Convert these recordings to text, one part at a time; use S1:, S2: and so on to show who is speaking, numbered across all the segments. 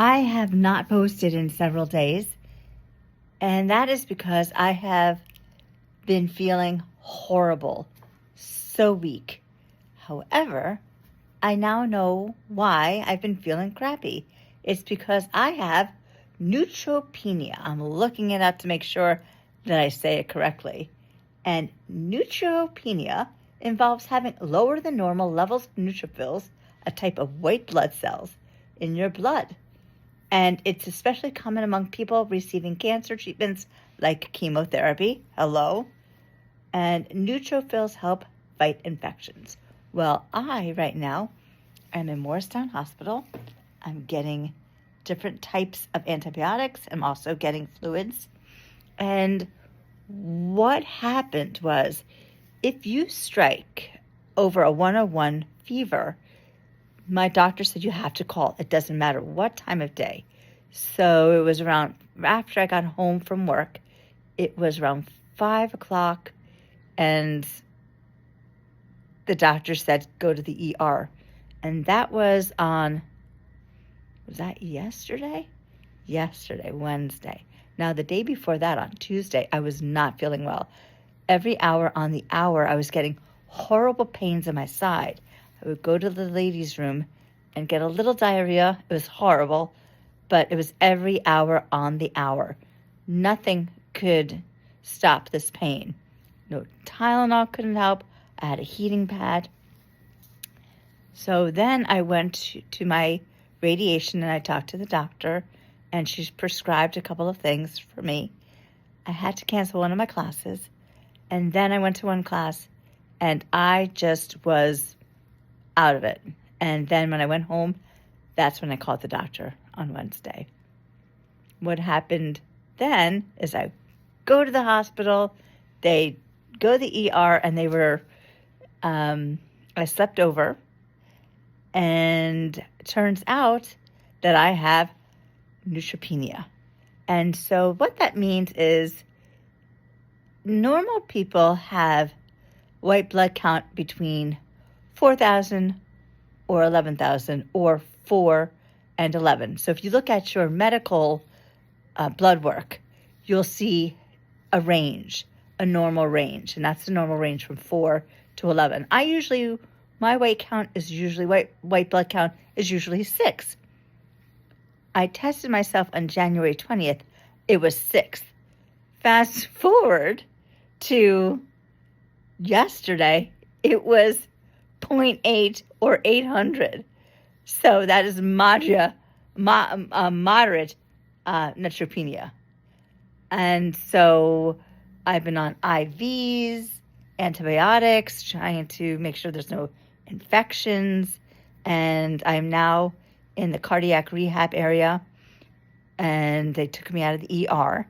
S1: I have not posted in several days, and that is because I have been feeling horrible, so weak. However, I now know why I've been feeling crappy. It's because I have neutropenia. I'm looking it up to make sure that I say it correctly. And neutropenia involves having lower than normal levels of neutrophils, a type of white blood cells, in your blood. And it's especially common among people receiving cancer treatments like chemotherapy. Hello. And neutrophils help fight infections. Well, right now, I'm in Morristown Hospital. I'm getting different types of antibiotics. I'm also getting fluids. And what happened was, if you strike over a 101 fever, my doctor said you have to call. It doesn't matter what time of day. So it was around, after I got home from work, it was around 5 o'clock, and the doctor said, go to the ER. And that was that yesterday? Yesterday, Wednesday. Now, the day before that, on Tuesday, I was not feeling well. Every hour on the hour, I was getting horrible pains in my side. I would go to the ladies' room and get a little diarrhea. It was horrible, but it was every hour on the hour. Nothing could stop this pain. No Tylenol couldn't help. I had a heating pad. So then I went to my radiation and I talked to the doctor, and she prescribed a couple of things for me. I had to cancel one of my classes, and then I went to one class, and I just was out of it. And then when I went home, that's when I called the doctor on Wednesday. What happened then is I go to the hospital, they go to the ER, and they were, I slept over, and it turns out that I have neutropenia. And so what that means is normal people have white blood count between 4,000 or 11,000 or 4 and 11. So if you look at your medical blood work, you'll see a range, a normal range, and that's the normal range from 4 to 11. My white count is usually, white blood count is usually 6. I tested myself on January 20th. It was 6. Fast forward to yesterday, it was 0.8 or 800. So that is moderate neutropenia. And so I've been on IVs, antibiotics, trying to make sure there's no infections. And I'm now in the cardiac rehab area, and they took me out of the ER.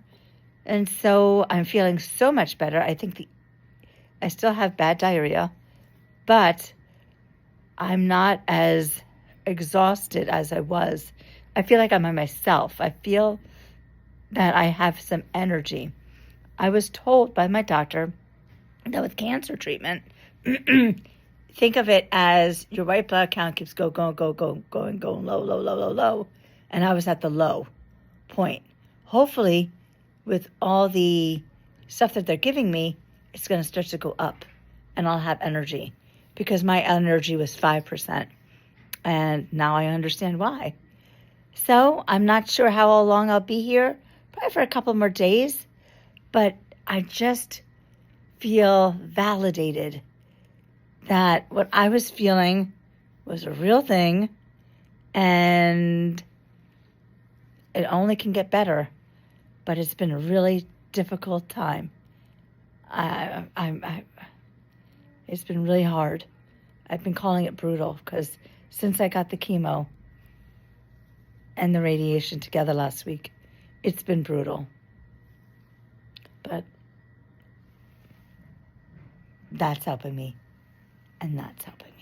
S1: And so I'm feeling so much better. I think I still have bad diarrhea, but I'm not as exhausted as I was. I feel like I'm by myself. I feel that I have some energy. I was told by my doctor that with cancer treatment, think of it as your white blood count keeps going low. And I was at the low point. Hopefully, with all the stuff that they're giving me, it's going to start to go up and I'll have energy, because my energy was 5%. And now I understand why. So I'm not sure how long I'll be here, probably for a couple more days, but I just feel validated that what I was feeling was a real thing, and it only can get better. But it's been a really difficult time. It's been really hard. I've been calling it brutal because since I got the chemo and the radiation together last week, it's been brutal. But that's helping me, and that's helping me.